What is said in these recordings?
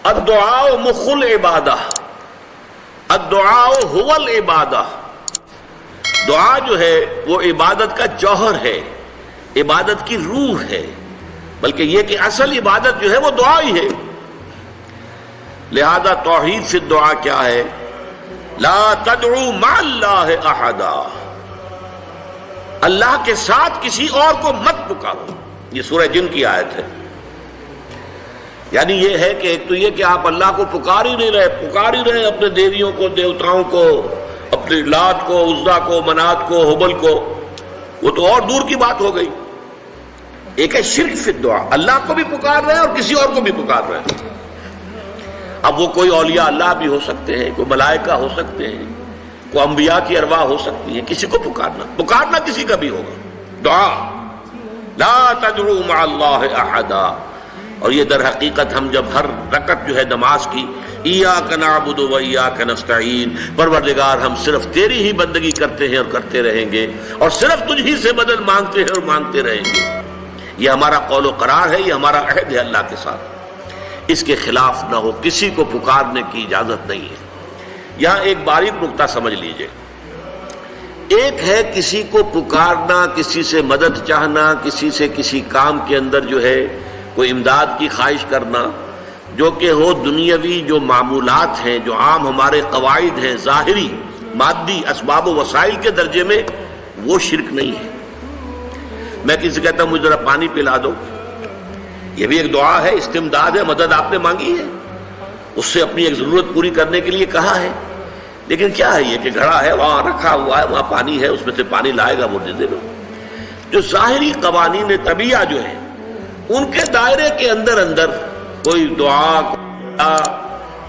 الدعاء مخ العبادہ، الدعاء هو العبادہ، دعا جو ہے وہ عبادت کا جوہر ہے، عبادت کی روح ہے، بلکہ یہ کہ اصل عبادت جو ہے وہ دعا ہی ہے۔ لہذا توحید سے دعا کیا ہے؟ لا تدعو مع اللہ احدا، اللہ کے ساتھ کسی اور کو مت پکارو۔ یہ سورہ جن کی آیت ہے۔ یعنی یہ ہے کہ ایک تو یہ کہ آپ اللہ کو پکار ہی رہے اپنے دیویوں کو، دیوتاؤں کو، اپنے لات کو، عزا کو، منات کو، حبل کو، وہ تو اور دور کی بات ہو گئی۔ ایک ہے شرک فی الدعا، اللہ کو بھی پکار رہے ہیں اور کسی اور کو بھی پکار رہے ہیں۔ اب وہ کوئی اولیاء اللہ بھی ہو سکتے ہیں، کوئی ملائکہ ہو سکتے ہیں، کوئی انبیاء کی ارواح ہو سکتی ہیں، کسی کو پکارنا کسی کا بھی ہوگا۔ دعا لا تدعو مع اللہ احدا، اور یہ در حقیقت ہم جب ہر رکعت جو ہے نماز کی ایاک نعبد و ایاک نستعین، پروردگار ہم صرف تیری ہی بندگی کرتے ہیں اور کرتے رہیں گے، اور صرف تجھ ہی سے مدد مانگتے ہیں اور مانگتے رہیں گے، یہ ہمارا قول و قرار ہے، یہ ہمارا عہد ہے اللہ کے ساتھ، اس کے خلاف نہ ہو، کسی کو پکارنے کی اجازت نہیں ہے۔ یہاں ایک باریک نکتہ سمجھ لیجئے، ایک ہے کسی کو پکارنا، کسی سے مدد چاہنا، کسی سے کسی کام کے اندر جو ہے کوئی امداد کی خواہش کرنا، جو کہ ہو دنیاوی جو معمولات ہیں، جو عام ہمارے قواعد ہیں، ظاہری مادی اسباب و وسائل کے درجے میں، وہ شرک نہیں ہے۔ میں کسی سے کہتا ہوں مجھے ذرا پانی پلا دو، یہ بھی ایک دعا ہے، استمداد ہے، مدد آپ نے مانگی ہے، اس سے اپنی ایک ضرورت پوری کرنے کے لیے کہا ہے، لیکن کیا ہے یہ کہ گھڑا ہے، وہاں رکھا ہوا ہے، وہاں پانی ہے، اس میں سے پانی لائے گا وہ دے دو۔ جو ظاہری قوانین طبیعہ جو ہیں ان کے دائرے کے اندر کوئی دعا،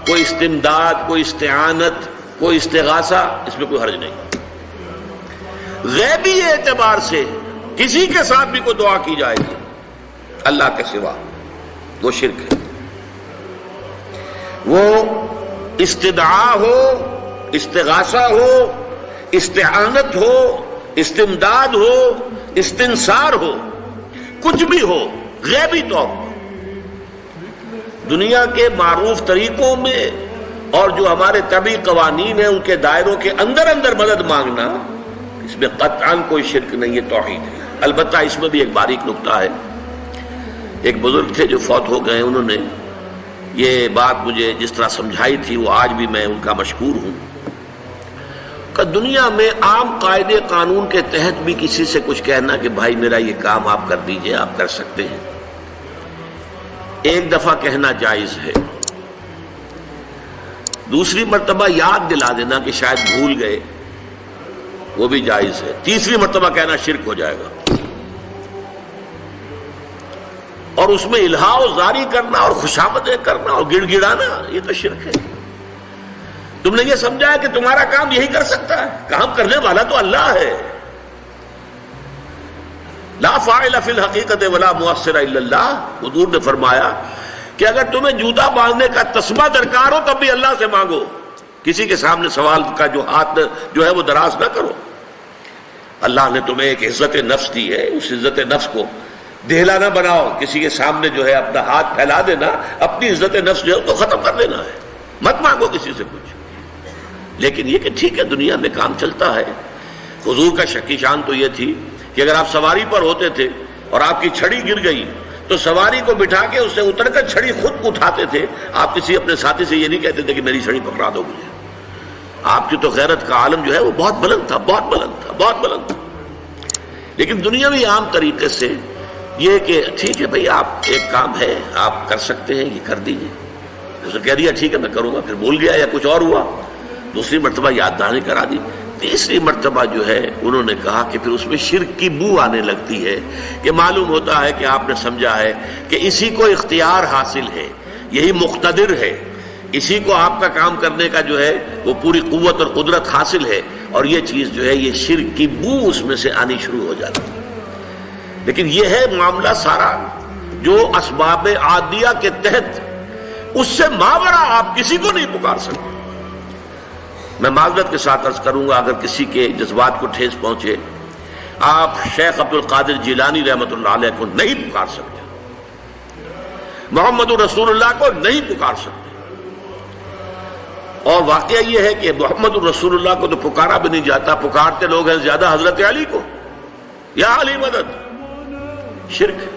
کوئی استمداد، کوئی استعانت، کوئی استغاثہ، اس میں کوئی حرج نہیں۔ غیبی اعتبار سے کسی کے ساتھ بھی کوئی دعا کی جائے گی اللہ کے سوا، وہ شرک ہے۔ وہ استدعا ہو، استغاثہ ہو، استعانت ہو، استمداد ہو، استنصار ہو، کچھ بھی ہو، غیبی طور دنیا کے معروف طریقوں میں اور جو ہمارے طبعی قوانین ہیں ان کے دائروں کے اندر مدد مانگنا، اس میں قطعاً کوئی شرک نہیں ہے، توحید ہے۔ البتہ اس میں بھی ایک باریک نکتہ ہے۔ ایک بزرگ تھے جو فوت ہو گئے، انہوں نے یہ بات مجھے جس طرح سمجھائی تھی وہ آج بھی میں ان کا مشکور ہوں کہ دنیا میں عام قاعدے قانون کے تحت بھی کسی سے کچھ کہنا کہ بھائی میرا یہ کام آپ کر دیجئے، آپ کر سکتے ہیں، ایک دفعہ کہنا جائز ہے، دوسری مرتبہ یاد دلا دینا کہ شاید بھول گئے، وہ بھی جائز ہے، تیسری مرتبہ کہنا شرک ہو جائے گا، اور اس میں الہا و زاری کرنا اور خوشامدیں کرنا اور گڑ گڑانا، یہ تو شرک ہے۔ تم نے یہ سمجھا ہے کہ تمہارا کام یہی کر سکتا ہے، کام کرنے والا تو اللہ ہے۔ لا فاعل فی الحقیقت ولا مؤثر الا اللہ، حضور نے فرمایا کہ اگر تمہیں جوتا باندھنے کا تسبہ درکار ہو تب بھی اللہ سے مانگو، کسی کے سامنے سوال کا جو ہاتھ جو ہے وہ دراز نہ کرو۔ اللہ نے تمہیں ایک عزت نفس دی ہے، اس عزت نفس کو دہلا نہ بناؤ، کسی کے سامنے جو ہے اپنا ہاتھ پھیلا دینا، اپنی عزت نفس جو ہے تو ختم کر دینا ہے، مت مانگو کسی سے کچھ۔ لیکن یہ کہ ٹھیک ہے دنیا میں کام چلتا ہے۔ حضور کا شکی شان تو یہ تھی کہ اگر آپ سواری پر ہوتے تھے اور آپ کی چھڑی گر گئی تو سواری کو بٹھا کے اس سے اتر کر چھڑی خود اٹھاتے تھے، آپ کسی اپنے ساتھی سے یہ نہیں کہتے تھے کہ میری چھڑی پکڑا دو مجھے۔ آپ کی تو غیرت کا عالم جو ہے وہ بہت بلند تھا، بہت بلند تھا، بہت بلند تھا۔ لیکن دنیاوی عام طریقے سے یہ کہ ٹھیک ہے بھئی آپ ایک کام ہے آپ کر سکتے ہیں، یہ کر دیجیے، اس نے کہہ دیا ٹھیک ہے میں کروں گا، پھر بھول گیا یا کچھ اور ہوا، دوسری مرتبہ یاد دہانی کرا دی، تیسری مرتبہ جو ہے انہوں نے کہا کہ پھر اس میں شرک کی بو آنے لگتی ہے کہ معلوم ہوتا ہے کہ آپ نے سمجھا ہے کہ اسی کو اختیار حاصل ہے، یہی مقتدر ہے، اسی کو آپ کا کام کرنے کا جو ہے وہ پوری قوت اور قدرت حاصل ہے، اور یہ چیز جو ہے یہ شرک کی بو اس میں سے آنی شروع ہو جاتی ہے۔ لیکن یہ ہے معاملہ سارا جو اسباب عادیہ کے تحت، اس سے ماورا آپ کسی کو نہیں پکار سکتے۔ میں معذرت کے ساتھ عرض کروں گا اگر کسی کے جذبات کو ٹھیس پہنچے، آپ شیخ عبد القادر جیلانی رحمۃ اللہ علیہ کو نہیں پکار سکتے، محمد رسول اللہ کو نہیں پکار سکتے، اور واقعہ یہ ہے کہ محمد الرسول اللہ کو تو پکارا بھی نہیں جاتا، پکارتے لوگ ہیں زیادہ حضرت علی کو، یا علی مدد، شرک۔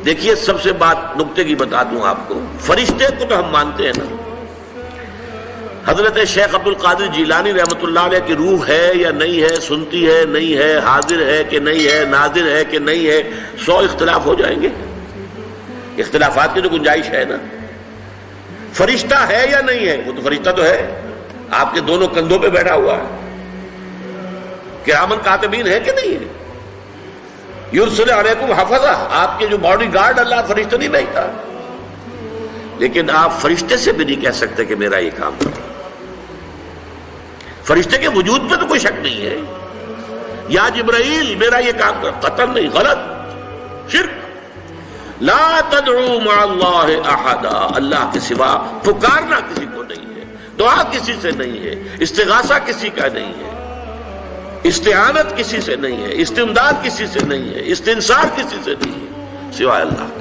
دیکھیے سب سے بات نکتے کی بتا دوں آپ کو، فرشتے کو تو ہم مانتے ہیں نا، حضرت شیخ عبد القادر جیلانی رحمۃ اللہ علیہ کی روح ہے یا نہیں ہے، سنتی ہے نہیں ہے، حاضر ہے کہ نہیں ہے، ناظر ہے کہ نہیں ہے، 100 اختلاف ہو جائیں گے، اختلافات کی تو گنجائش ہے نا۔ فرشتہ ہے یا نہیں ہے؟ وہ تو فرشتہ تو ہے، آپ کے دونوں کندھوں پہ بیٹھا ہوا ہے، کرامن کاتبین ہے کہ نہیں ہے؟ یرسل علیکم حفظہ، آپ کے جو باڈی گارڈ اللہ فرشتہ نہیں بھیجتا، لیکن آپ فرشتے سے بھی نہیں کہہ سکتے کہ میرا یہ کام کرو۔ فرشتے کے وجود پہ تو کوئی شک نہیں ہے، یا جبرائیل میرا یہ کام کر، قطعاً نہیں، غلط، شرک۔ لا تدعو مع اللہ احدا، اللہ کے سوا پکارنا کسی کو نہیں ہے، دعا کسی سے نہیں ہے، استغاثہ کسی کا نہیں ہے، استعانت کسی سے نہیں ہے، استمداد کسی سے نہیں ہے، استنصار کسی سے نہیں ہے سوائے اللہ۔